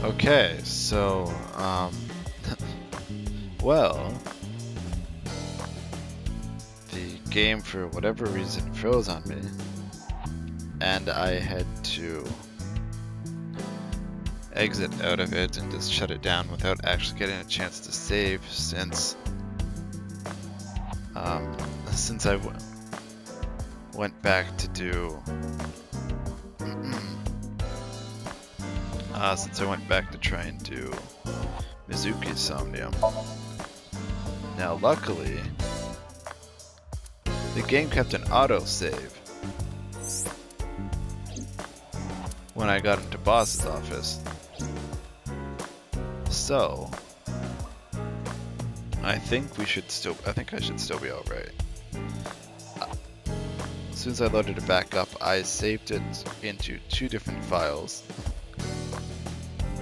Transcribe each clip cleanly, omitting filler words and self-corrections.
Okay, so, well, the game for whatever reason froze on me, and I had to exit out of it and just shut it down without actually getting a chance to save since I went back to do since I went back to try and do Mizuki SOMNIUM. Now luckily the game kept an autosave when I got into boss's office. So I think I should still be alright. As soon as I loaded it back up, I saved it into 2 different files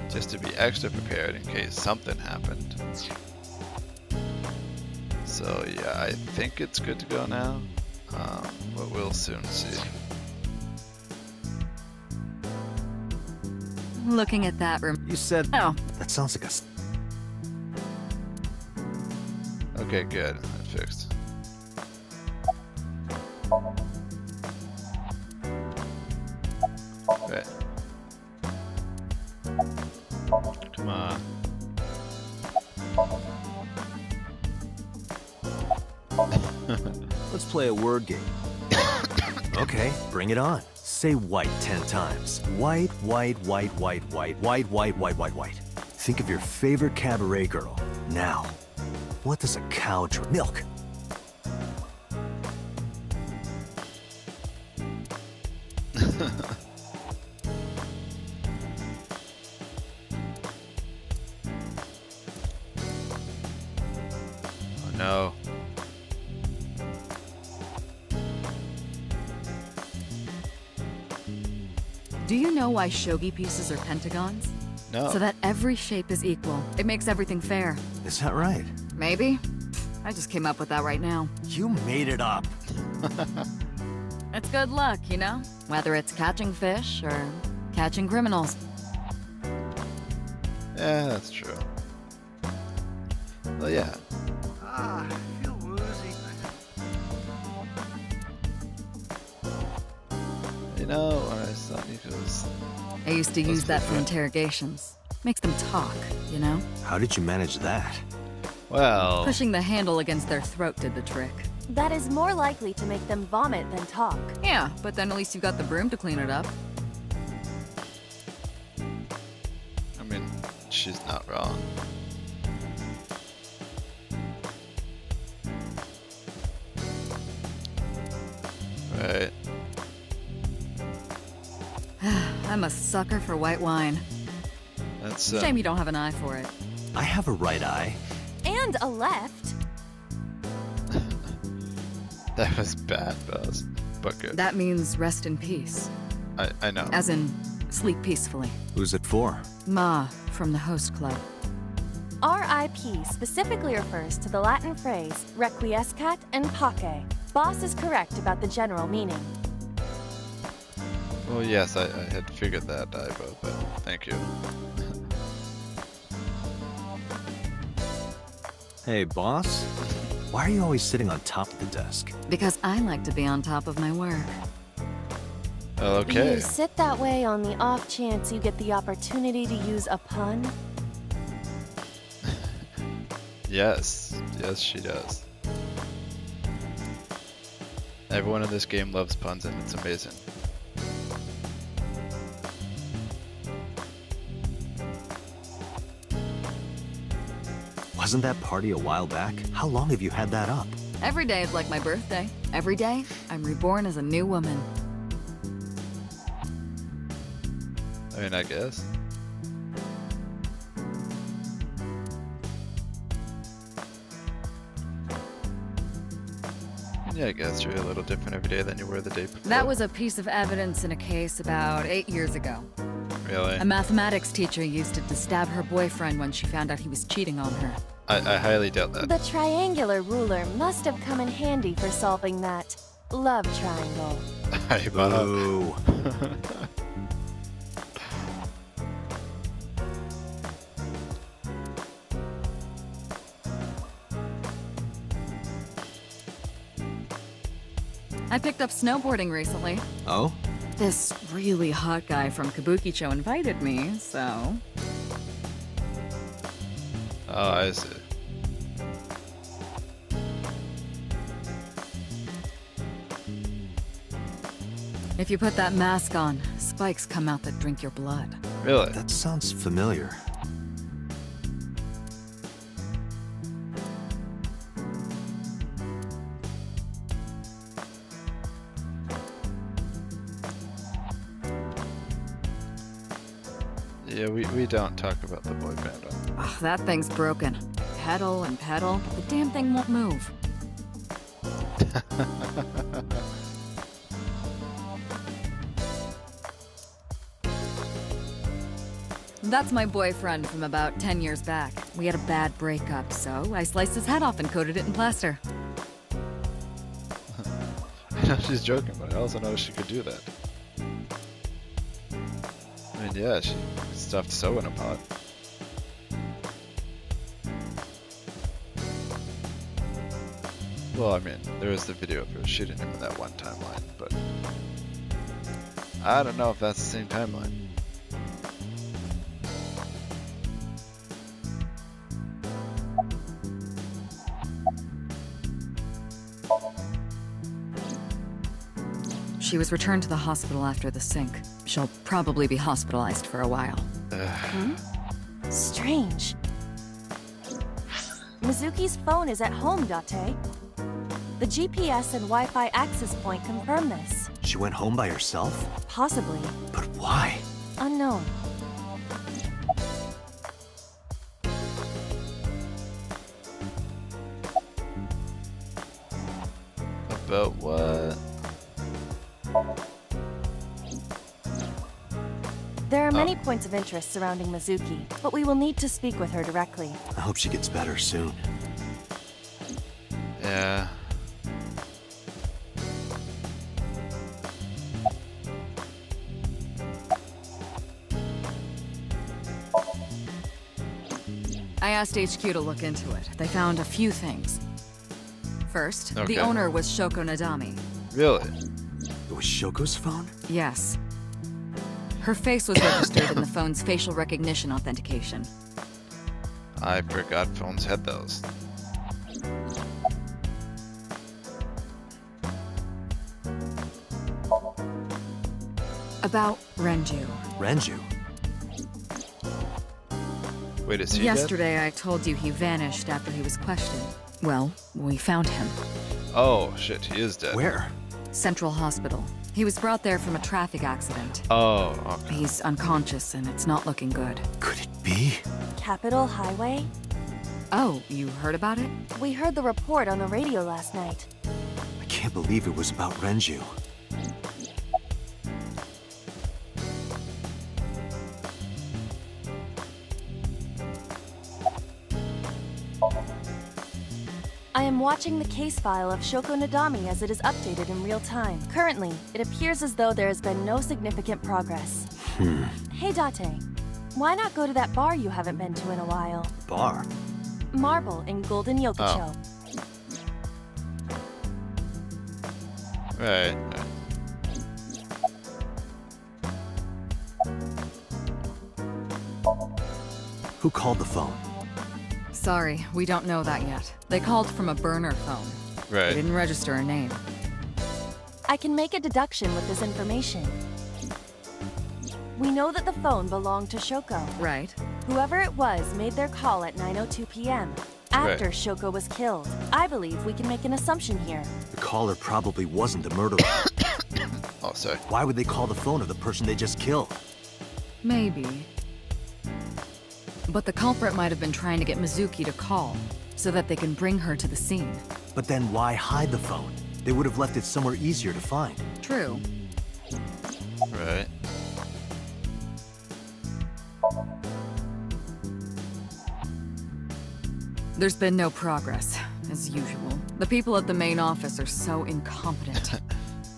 just to be extra prepared in case something happened. So yeah, I think it's good to go now, but we'll soon see. Looking at that room. You said... Oh. That sounds like a... Okay, good. That's fixed. Right. Come on. Let's play a word game. Okay, bring it on. Say white 10 times. White, white, white, white, white, white, white, white, white, white. Think of your favorite cabaret girl. Now, what does a cow drink? Milk. Oh no. Do you know why shogi pieces are pentagons? No. So that every shape is equal. It makes everything fair. Is that right? Maybe? I just came up with that right now. You made it up. It's good luck, you know? Whether it's catching fish or catching criminals. Yeah, that's true. Well, yeah. I feel woozy. You know, I thought you could. I used to use that for interrogations. Makes them talk, you know? How did you manage that? Well, Pushing the handle against their throat did the trick. That is more likely to make them vomit than talk. Yeah, but then at least you got the broom to clean it up. I mean, she's not wrong. Right. I'm a sucker for white wine. That's Shame you don't have an eye for it. I have a right eye. And a left. that was bad, Buzz. But good. That means rest in peace. I know. As in, sleep peacefully. Who's it for? Ma, from the host club. RIP specifically refers to the Latin phrase requiescat in pace. Boss is correct about the general meaning. Well, yes, I had figured that, Ivo, but thank you. Hey, boss? Why are you always sitting on top of the desk? Because I like to be on top of my work. Well, okay. You sit that way on the off chance you get the opportunity to use a pun? Yes. Yes, she does. Everyone in this game loves puns, and it's amazing. Wasn't that party a while back? How long have you had that up? Every day is like my birthday. Every day, I'm reborn as a new woman. I mean, I guess. Yeah, I guess you're a little different every day than you were the day before. That was a piece of evidence in a case about 8 years ago. Really? A mathematics teacher used it to stab her boyfriend when she found out he was cheating on her. I highly doubt that. The triangular ruler must have come in handy for solving that love triangle. Boo. I picked up snowboarding recently. Oh? This really hot guy from Kabukicho invited me, so... Oh, I see. If you put that mask on, spikes come out that drink your blood. Really? That sounds familiar. Yeah, we don't talk about the boy band. Ugh, that thing's broken. Pedal and pedal, but the damn thing won't move. That's my boyfriend from about 10 years back. We had a bad breakup, so I sliced his head off and coated it in plaster. I know she's joking, but I also know she could do that. I mean, yeah, she stuffed soap in a pot. Well, I mean, there is the video of her shooting him in that one timeline, but I don't know if that's the same timeline. She was returned to the hospital after the sink. She'll probably be hospitalized for a while. Strange. Mizuki's phone is at home, Date. The GPS and Wi-Fi access point confirm this. She went home by herself? Possibly. But why? Unknown. About what? There are many points of interest surrounding Mizuki, but we will need to speak with her directly. I hope she gets better soon. Yeah. I asked HQ to look into it. They found a few things. First, Okay. the owner was Shoko Nadami. Really? It was Shoko's phone? Yes. Her face was registered in the phone's facial recognition authentication. I forgot phones had those. About Renju. Renju? Wait, is he dead? Yesterday I told you he vanished after he was questioned. Well, we found him. Oh, shit, he is dead. Where? Central Hospital. He was brought there from a traffic accident. Oh, okay. He's unconscious and it's not looking good. Could it be? Capitol Highway? Oh, you heard about it? We heard the report on the radio last night. I can't believe it was about Renju. I am watching the case file of Shoko Nadami as it is updated in real time. Currently, it appears as though there has been no significant progress. Hey Date, why not go to that bar you haven't been to in a while? Bar? Marble in Golden Yokocho. Right. Who called the phone? Sorry, we don't know that yet. They called from a burner phone. They Right. didn't register a name. I can make a deduction with this information. We know that the phone belonged to Shoko. Right. Whoever it was made their call at 9:02 p.m. after Right. Shoko was killed. I believe we can make an assumption here. The caller probably wasn't the murderer. Oh, sorry. Why would they call the phone of the person they just killed? Maybe. But the culprit might have been trying to get Mizuki to call, so that they can bring her to the scene. But then why hide the phone? They would have left it somewhere easier to find. True. Right. There's been no progress, as usual. The people at the main office are so incompetent.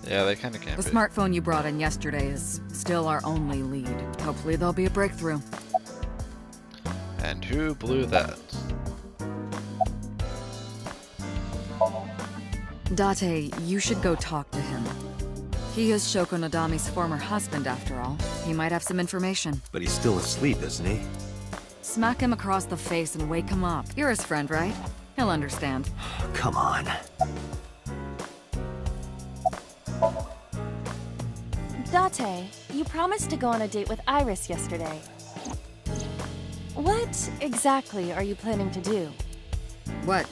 Yeah, they kind of can't The be. smartphone you brought in yesterday is still our only lead. Hopefully there'll be a breakthrough. And who blew that? Date, you should go talk to him. He is Shoko Nodami's former husband, after all. He might have some information. But he's still asleep, isn't he? Smack him across the face and wake him up. You're his friend, right? He'll understand. Come on. Date, you promised to go on a date with Iris yesterday. What exactly are you planning to do? What?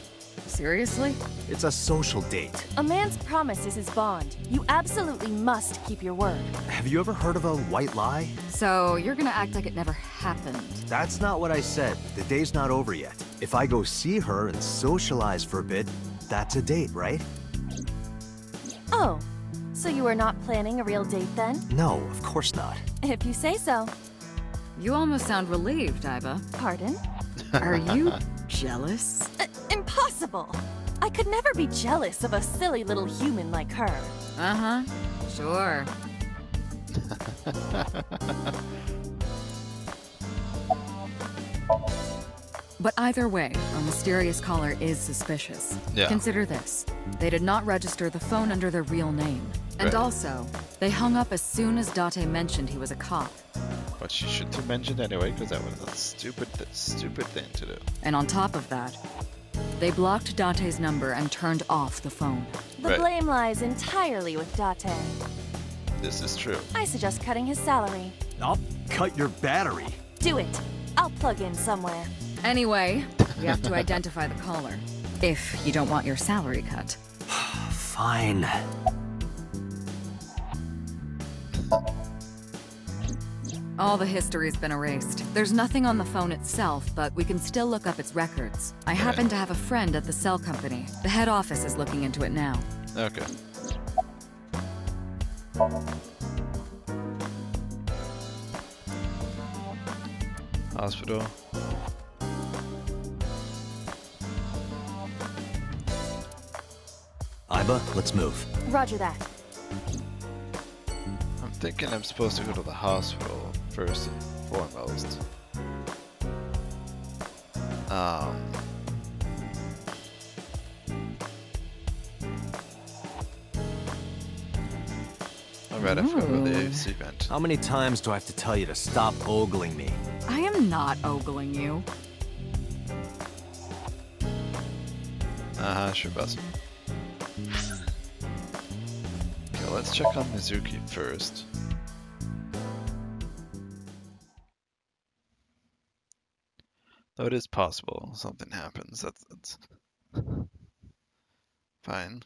Seriously? It's a social date. A man's promise is his bond. You absolutely must keep your word. Have you ever heard of a white lie? So, you're gonna act like it never happened. That's not what I said. The day's not over yet. If I go see her and socialize for a bit, that's a date, right? Oh, so you are not planning a real date then? No, of course not. If you say so. You almost sound relieved, Iba. Pardon? Are you jealous? Impossible! I could never be jealous of a silly little human like her. Uh-huh. Sure. But either way, our mysterious caller is suspicious. Yeah. Consider this. They did not register the phone under their real name. And Right. also, they hung up as soon as Date mentioned he was a cop. But she shouldn't have mentioned anyway, because that was a stupid thing to do. And on top of that, they blocked Date's number and turned off the phone. The Right. blame lies entirely with Date. This is true. I suggest cutting his salary. I'll cut your battery. Do it. I'll plug in somewhere. Anyway, we have to identify the caller. If you don't want your salary cut. Fine. All the history's been erased. There's nothing on the phone itself, but we can still look up its records. I happen to have a friend at the cell company. The head office is looking into it now. Okay. Hospital. Iba, let's move. Roger that. I'm thinking I'm supposed to go to the hospital first and foremost. Alright, I forgot about the AC vent. How many times do I have to tell you to stop ogling me? I am not ogling you. Sure, boss. Okay, let's check on Mizuki first. Though it is possible something happens. That's fine.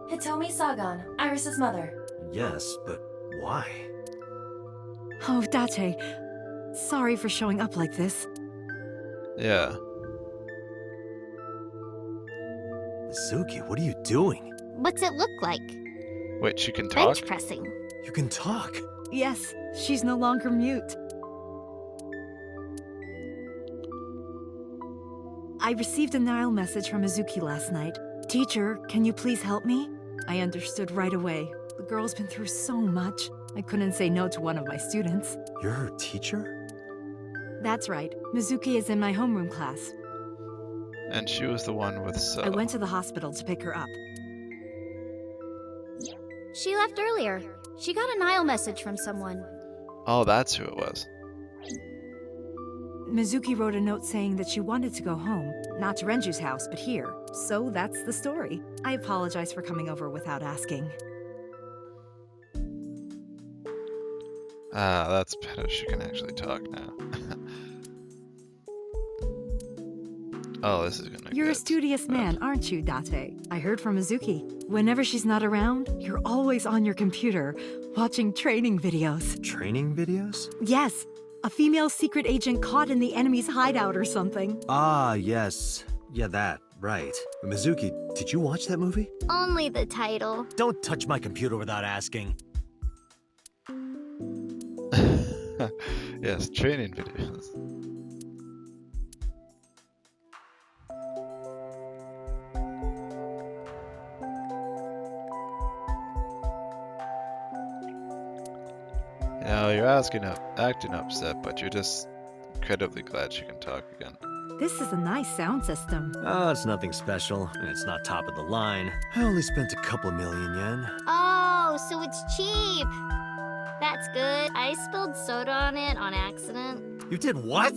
Hitomi Sagan, Iris's mother. Yes, but why? Oh, Date. Sorry for showing up like this. Yeah. Mizuki, what are you doing? What's it look like? Wait, she can talk? Bench pressing. You can talk. Yes, she's no longer mute. I received a Nile message from Mizuki last night. Teacher, can you please help me? I understood right away. The girl's been through so much. I couldn't say no to one of my students. You're her teacher? That's right. Mizuki is in my homeroom class. And she was the one with I went to the hospital to pick her up. She left earlier. She got a Nile message from someone. Oh, that's who it was. Mizuki wrote a note saying that she wanted to go home. Not to Renju's house, but here. So that's the story. I apologize for coming over without asking. Ah, that's better. She can actually talk now. Oh, this is gonna You're a get studious bad. man, aren't you, Date? I heard from Mizuki. Whenever she's not around, you're always on your computer, watching training videos. Training videos? Yes, a female secret agent caught in the enemy's hideout or something. Ah, yes. Yeah, that. Right. Mizuki, did you watch that movie? Only the title. Don't touch my computer without asking. Yes, training videos. No, you're acting upset, but you're just incredibly glad she can talk again. This is a nice sound system. Oh, it's nothing special, and it's not top of the line. I only spent a couple million yen. Oh, so it's cheap. That's good. I spilled soda on it on accident. You did what?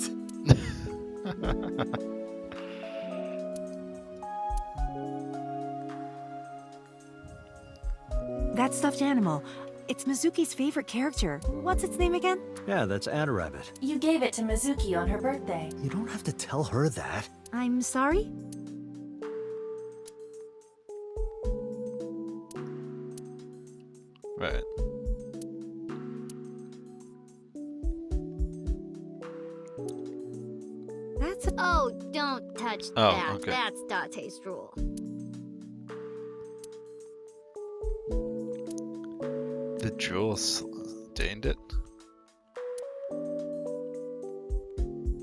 That stuffed animal. It's Mizuki's favorite character. What's its name again? Yeah, that's Adarabbit. You gave it to Mizuki on her birthday. You don't have to tell her that. I'm sorry? Right. That's a... Oh, don't touch Oh, that. okay. That's Date's rule. The jewel stained it?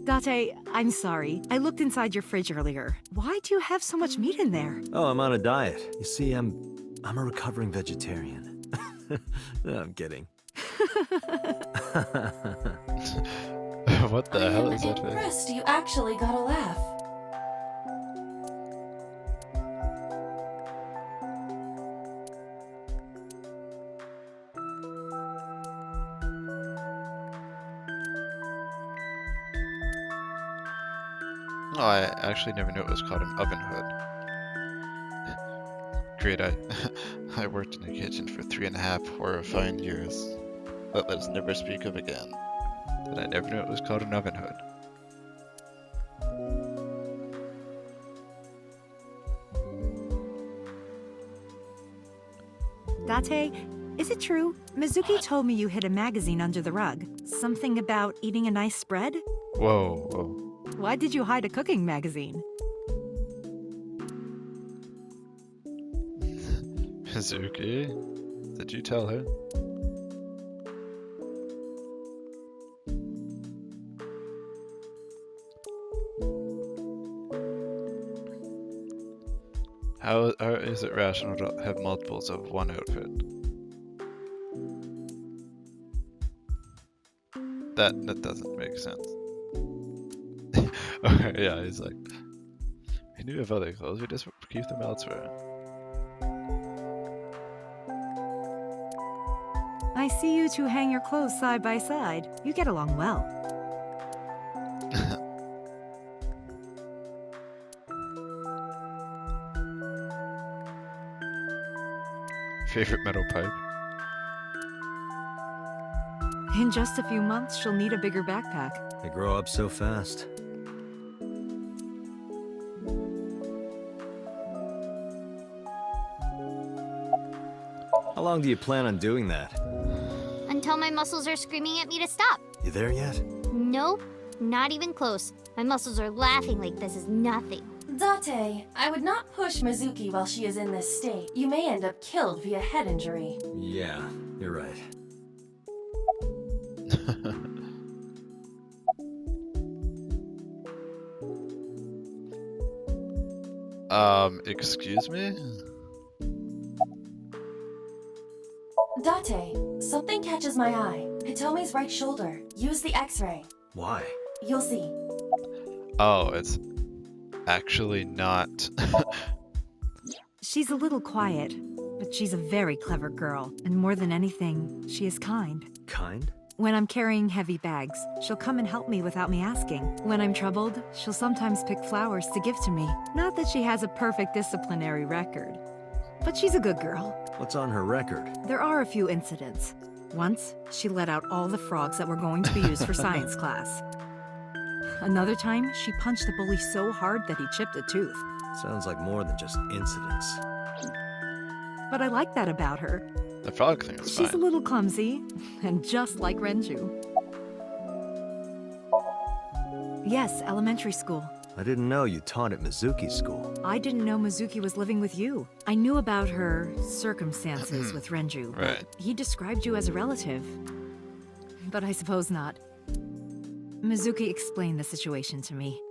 Date, I'm sorry. I looked inside your fridge earlier. Why do you have so much meat in there? Oh, I'm on a diet. You see, I'm a recovering vegetarian. No, I'm kidding. What the hell is that face? Impressed you actually got a laugh. Oh, I actually never knew it was called an oven hood. Great, I worked in the kitchen for 3.5 horrifying years. But let's never speak of again. That I never knew it was called an oven hood. Date, is it true? Mizuki told me you hid a magazine under the rug. Something about eating a nice spread? Whoa, whoa. Why did you hide a cooking magazine? Mizuki? Did you tell her? How is it rational to have multiples of one outfit? That doesn't make sense. Okay, yeah, he's like, we do have other clothes, we just keep them elsewhere. I see you two hang your clothes side by side. You get along well. Favorite metal pipe? In just a few months, she'll need a bigger backpack. They grow up so fast. How long do you plan on doing that? Until my muscles are screaming at me to stop. You there yet? Nope, not even close. My muscles are laughing like this is nothing. Date, I would not push Mizuki while she is in this state. You may end up killed via head injury. Yeah, you're right. Excuse me? Date, something catches my eye. Hitomi's right shoulder. Use the X-ray. Why? You'll see. Oh, it's actually not. She's a little quiet, but she's a very clever girl. And more than anything, she is kind. Kind? When I'm carrying heavy bags, she'll come and help me without me asking. When I'm troubled, she'll sometimes pick flowers to give to me. Not that she has a perfect disciplinary record, but she's a good girl. What's on her record? There are a few incidents. Once, she let out all the frogs that were going to be used for science class. Another time, she punched a bully so hard that he chipped a tooth. Sounds like more than just incidents. But I like that about her. The frog thing is She's a fine. little clumsy, and just like Renju. Yes, elementary school. I didn't know you taught at Mizuki school. I didn't know Mizuki was living with you. I knew about her circumstances with Renju. but Right. He described you as a relative. But I suppose not. Mizuki explained the situation to me.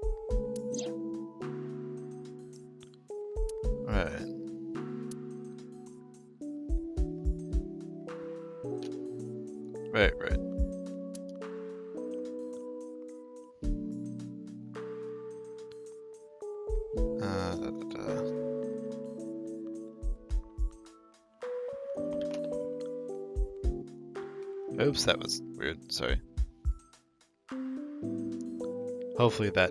Right. Right, right. Oops, that was weird. Sorry. Hopefully that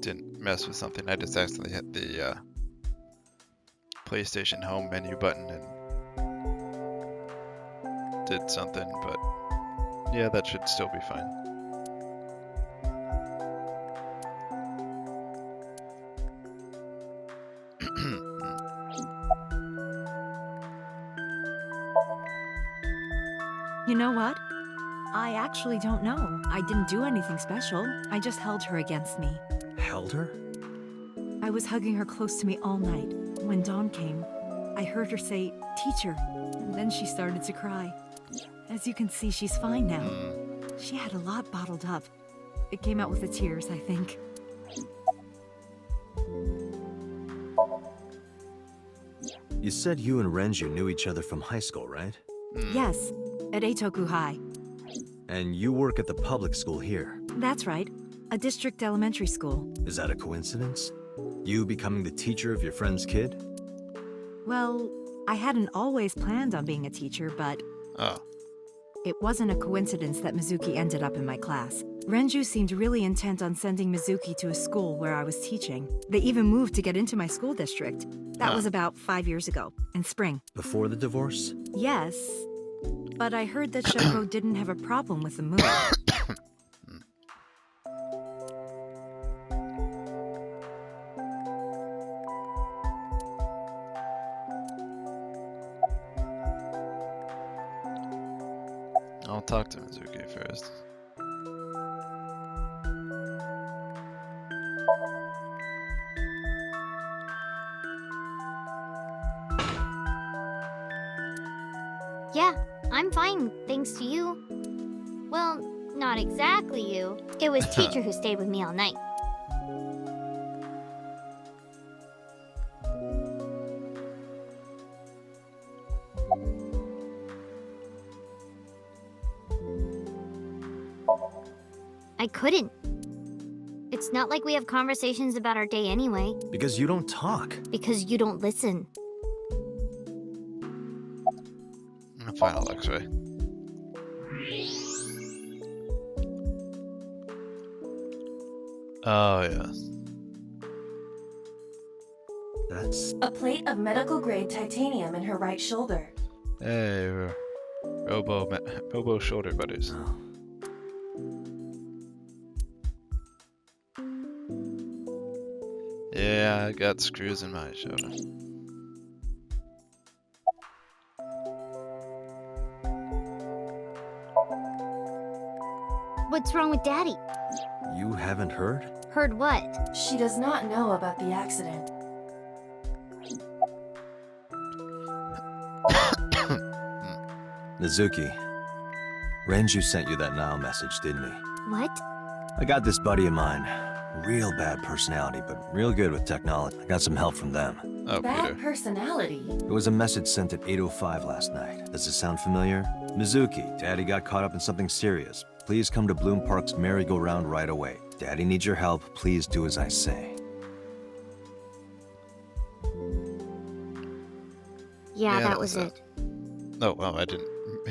didn't mess with something. I just accidentally hit the PlayStation home menu button and did something, but yeah, that should still be fine. You know what? I actually don't know. I didn't do anything special. I just held her against me. Held her? I was hugging her close to me all night. When dawn came, I heard her say, "Teacher," and then she started to cry. As you can see, she's fine now. She had a lot bottled up. It came out with the tears, I think. You said you and Renju knew each other from high school, right? Yes, at Eitoku High. And you work at the public school here. That's right, a district elementary school. Is that a coincidence? You becoming the teacher of your friend's kid? Well, I hadn't always planned on being a teacher, but Oh. it wasn't a coincidence that Mizuki ended up in my class. Renju seemed really intent on sending Mizuki to a school where I was teaching. They even moved to get into my school district. That was about 5 years ago, in spring. Before the divorce? Yes, but I heard that Shoko didn't have a problem with the move. I'll talk to Mizuki first. Yeah, I'm fine, thanks to you. Well, not exactly you. It was teacher who stayed with me all night. I couldn't. It's not like we have conversations about our day anyway, Because you don't talk. because you don't listen. Final X-ray. Oh yes. That's... A plate of medical-grade titanium in her right shoulder. Hey, we're Robo shoulder buddies. Oh. Yeah, I got screws in my shoulder. What's wrong with Daddy? You haven't heard? Heard what? She does not know about the accident. Mizuki. Renju sent you that Nile message, didn't he? What? I got this buddy of mine. Real bad personality, but real good with technology. I got some help from them. Oh, Bad Peter. personality. There was a message sent at 8:05 last night. Does it sound familiar? Mizuki, Daddy got caught up in something serious. Please come to Bloom Park's merry-go-round right away. Daddy needs your help. Please do as I say. Yeah, Yeah, that was it. Oh, well, I didn't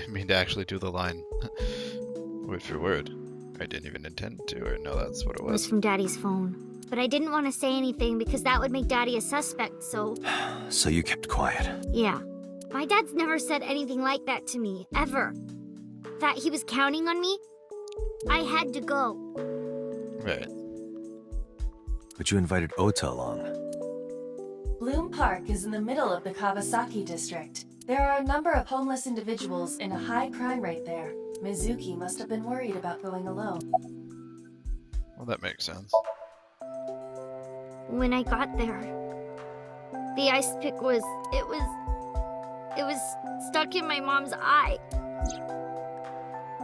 mean to actually do the line word for word. I didn't even intend to, or no, that's what it It was was. from Daddy's phone. But I didn't want to say anything because that would make Daddy a suspect, so So you kept quiet. yeah. My dad's never said anything like that to me, ever. That he was counting on me? I had to go. Right. But you invited Ota along. Bloom Park is in the middle of the Kawasaki district. There are a number of homeless individuals and a high crime rate there. Mizuki must have been worried about going alone. Well, that makes sense. When I got there, the ice pick was stuck in my mom's eye.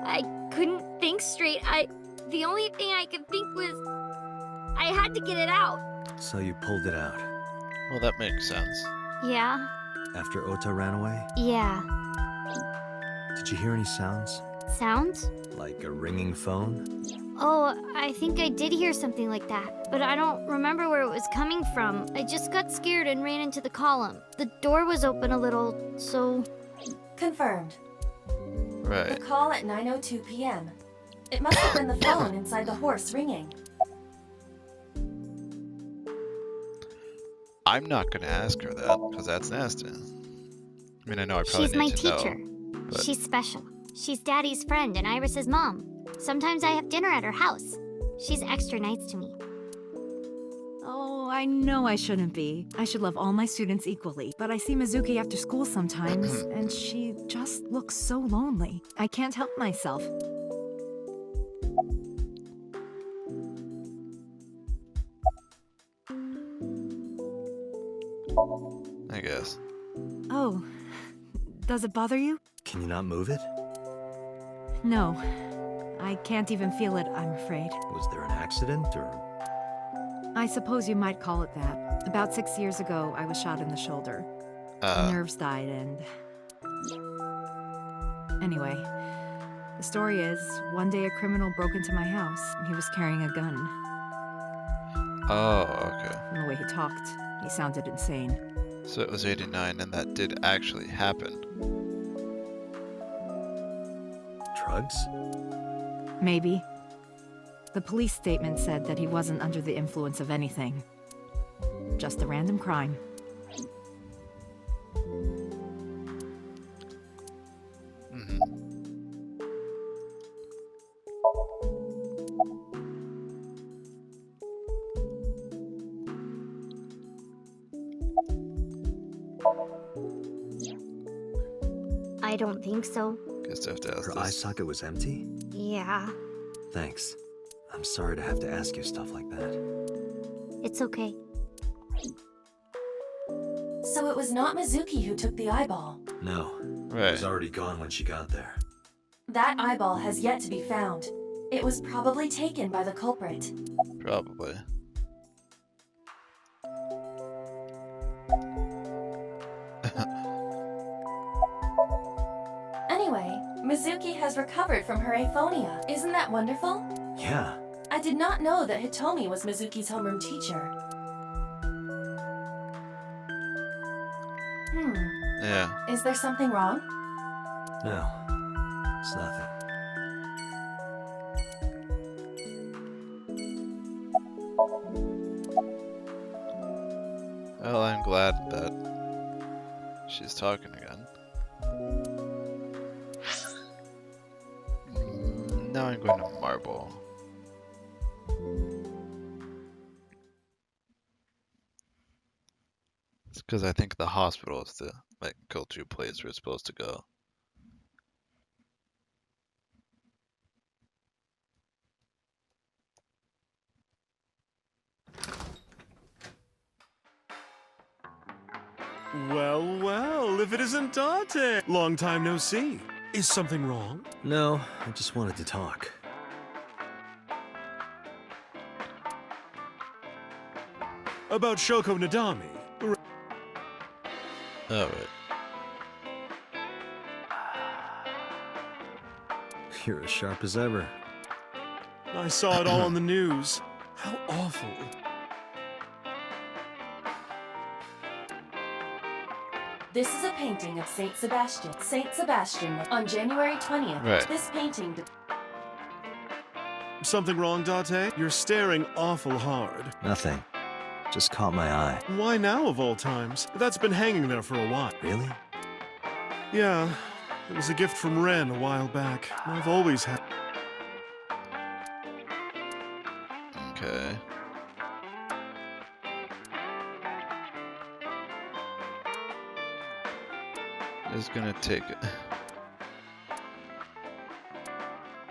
I couldn't think straight. The only thing I could think was I had to get it out. So you pulled it out. Well, that makes sense. Yeah, After Ota ran away? yeah. Did you hear any sounds? Sounds? Like a ringing phone? Oh, I think I did hear something like that, but I don't remember where it was coming from. I just got scared and ran into the column. The door was open a little, so... Confirmed. The Right. call at 9:02 p.m. It must have been the phone inside the horse ringing. I'm not gonna ask her that, because that's nasty. I mean, I know I probably She's my need to teacher. know. But She's special. She's Daddy's friend and Iris's mom. Sometimes I have dinner at her house. She's extra nice to me. Oh, I know I shouldn't be. I should love all my students equally. But I see Mizuki after school sometimes, and she just looks so lonely. I can't help myself. I guess. Oh, does it bother you? Can you not move it? No. I can't even feel it, I'm afraid. Was there an accident or? I suppose you might call it that. About 6 years ago, I was shot in the shoulder. My nerves died and... Anyway, the story is, one day a criminal broke into my house. He was carrying a gun. Oh, okay. From the way he talked, he sounded insane. So it was 89, and that did actually happen. Drugs? Maybe. The police statement said that he wasn't under the influence of anything. Just a random crime. Mhm. I don't think so. Guess I have to ask Her eye this. socket was empty? Yeah, Thanks. I'm sorry to have to ask you stuff like that. it's okay. So it was not Mizuki who took the eyeball. No, it Right. was already gone when she got there. That eyeball has yet to be found. It was probably taken by the culprit. Probably. Anyway, Mizuki has recovered from her aphonia. Isn't that wonderful? Yeah, I did not know that Hitomi was Mizuki's homeroom teacher. Yeah. Is there something wrong? no, it's nothing. Well, I'm glad that she's talking again. Now I'm going to Marble. It's because I think the hospital is the go-to place we're supposed to go. Well, well, if it isn't Dante! Long time no see. Is something wrong? No, I just wanted to talk. About Shoko Nadami. Oh, right. You're as sharp as ever. I saw it all on the news. How awful. This is a painting of Saint Sebastian. Saint Sebastian on January 20th. Right. This painting. Something wrong, Dante? You're staring awful hard. Nothing. Just caught my eye. Why now, of all times? That's been hanging there for a while. Really? Yeah, it was a gift from Ren a while back. I've always had... Okay. It's gonna take it.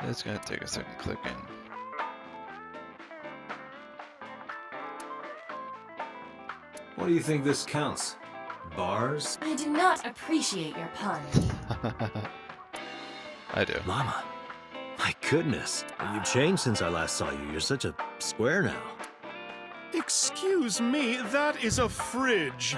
It's gonna take a second clicking. What do you think this counts? Bars? I do not appreciate your pun. I do. Mama. My goodness. You've changed since I last saw you. You're such a square now. Excuse me, that is a fridge.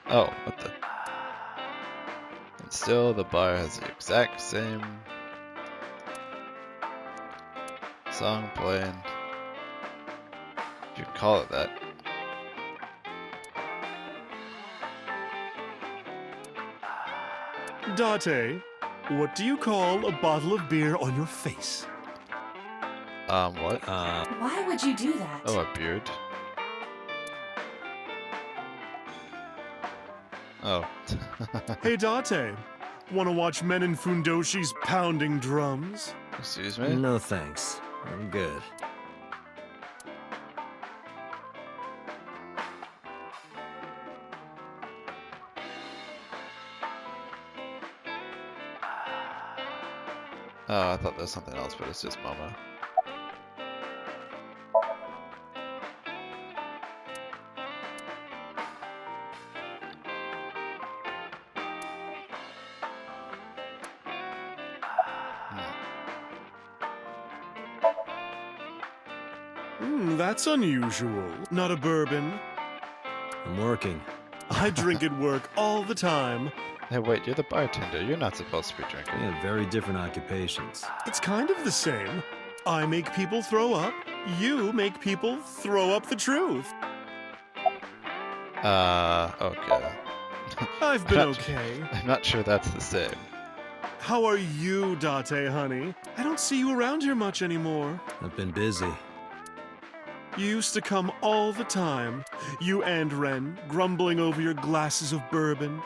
Oh, what the? And still, the bar has the exact same song playing. If you call it that. Date, what do you call a bottle of beer on your face? What? Why would you do that? Oh, a beard. Oh. Hey Date, wanna watch men in fundoshis pounding drums? Excuse me? No thanks. I'm good. Oh, I thought there was something else, but it's just Momo. That's unusual. Not a bourbon. I'm working. I drink at work all the time. Hey, wait, you're the bartender. You're not supposed to be drinking. We have very different occupations. It's kind of the same. I make people throw up. You make people throw up the truth. Okay. I've been okay. I'm not sure that's the same. How are you, Date, honey? I don't see you around here much anymore. I've been busy. You used to come all the time. You and Ren, grumbling over your glasses of bourbon.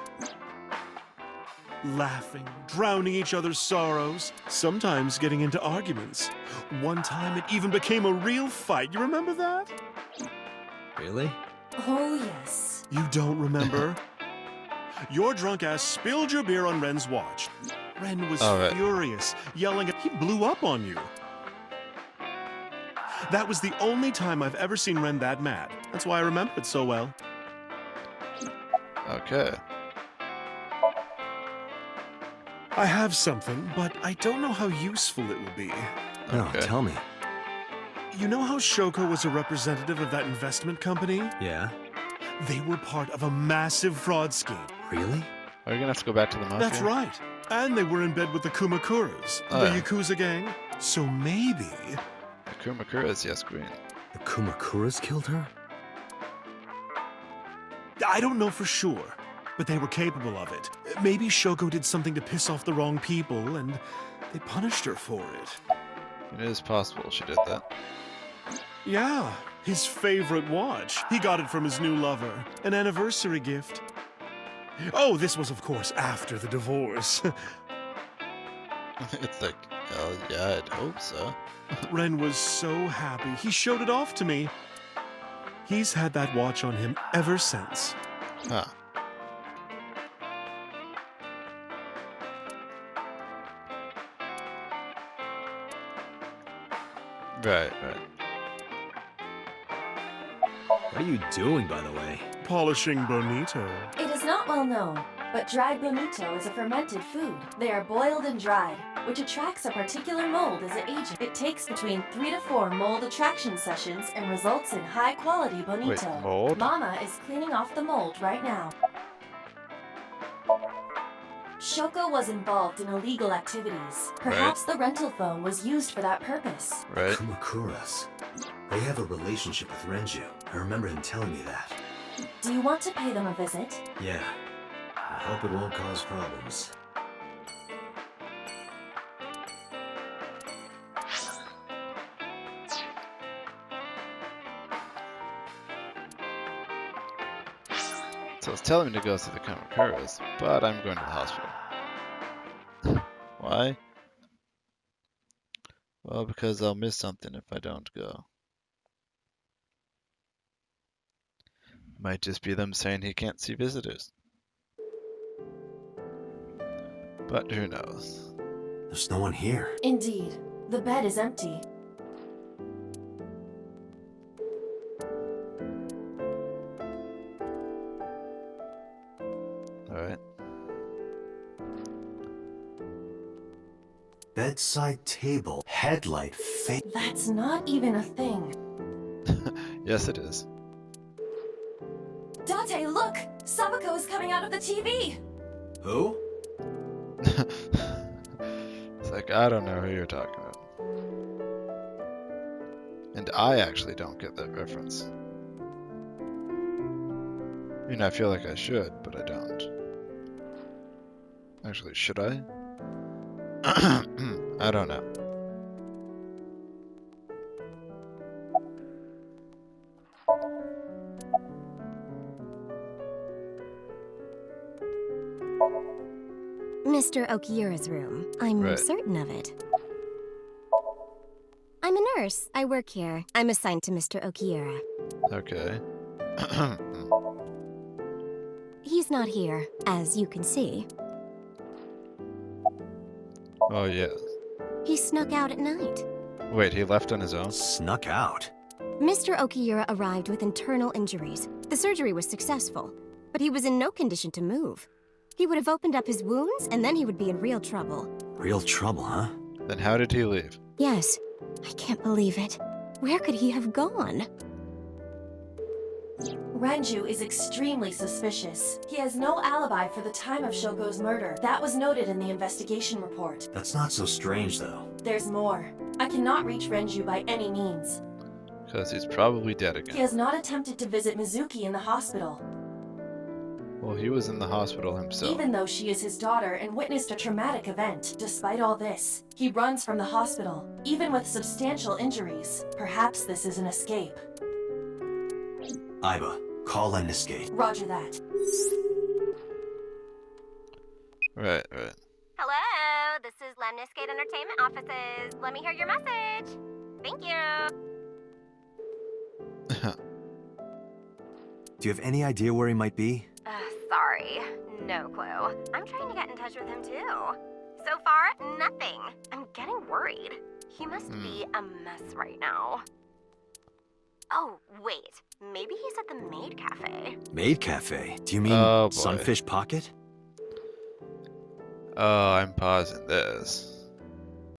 Laughing, drowning each other's sorrows, sometimes getting into arguments. One time it even became a real fight. You remember that? Really? Oh, yes. You don't remember? Your drunk ass spilled your beer on Ren's watch. Ren was Right. furious, yelling at he blew up on you. That was the only time I've ever seen Ren that mad. That's why I remember it so well. Okay. I have something, but I don't know how useful it will be. No, Okay. tell me. You know how Shoko was a representative of that investment company? Yeah? They were part of a massive fraud scheme. Really? Are you gonna have to go back to the mafia? That's right. And they were in bed with the Kumakuras, Oh, the yeah. Yakuza gang. So maybe... The Kumakura is yes green. The Kumakuras killed her? I don't know for sure, but they were capable of it. Maybe Shoko did something to piss off the wrong people, and they punished her for it. It is possible she did that. Yeah, his favorite watch. He got it from his new lover. An anniversary gift. Oh, this was, of course, after the divorce. It's like, hell yeah, I'd hope so. Ren was so happy. He showed it off to me. He's had that watch on him ever since. Huh. Right. What are you doing, by the way? Polishing bonito. It is not well known, but dried bonito is a fermented food. They are boiled and dried, which attracts a particular mold as it ages. It takes between 3 to 4 mold attraction sessions and results in high-quality bonito. Wait, mold? Mama is cleaning off the mold right now. Shoko was involved in illegal activities. Perhaps the rental phone was used for that purpose. Right. Kumakuras. They have a relationship with Renju. I remember him telling me that. Do you want to pay them a visit? Yeah. I hope it won't cause problems. So it's telling me to go to the Kamakuras, but I'm going to the hospital. Why? Well, because I'll miss something if I don't go. Might just be them saying he can't see visitors. But who knows? There's no one here. Indeed. The bed is empty. Alright. Bedside table. Headlight fake. That's not even a thing. Yes, it is. Date, look! Sabako is coming out of the TV! Who? It's like, I don't know who you're talking about. And I actually don't get that reference. I mean, I feel like I should, but I don't. Actually, should I? I don't know. Mr. Okiura's room. I'm Right. certain of it. I'm a nurse. I work here. I'm assigned to Mr. Okiura. Okay. He's not here, as you can see. Oh, yes. He snuck out at night. Wait, he left on his own? Snuck out. Mr. Okiura arrived with internal injuries. The surgery was successful, but he was in no condition to move. He would have opened up his wounds, and then he would be in real trouble. Real trouble, huh? Then how did he leave? Yes, I can't believe it. Where could he have gone? Renju is extremely suspicious. He has no alibi for the time of Shoko's murder. That was noted in the investigation report. That's not so strange, though. There's more. I cannot reach Renju by any means. Because he's probably dead He again. has not attempted to visit Mizuki in the hospital, Well, he was in the hospital himself. even though she is his daughter and witnessed a traumatic event. Despite all this, he runs from the hospital, even with substantial injuries. Perhaps this is an escape. Aiba, call Lemniscate. Roger that. Right, right. Hello, this is Lemniscate Entertainment Offices. Let me hear your message. Thank you. Do you have any idea where he might be? Sorry, no clue. I'm trying to get in touch with him too. So far, nothing. I'm getting worried. He must be a mess right now. Oh, wait. Maybe he's at the Maid Cafe. Maid Cafe? Do you mean Oh, boy. Sunfish Pocket? Oh, I'm pausing this.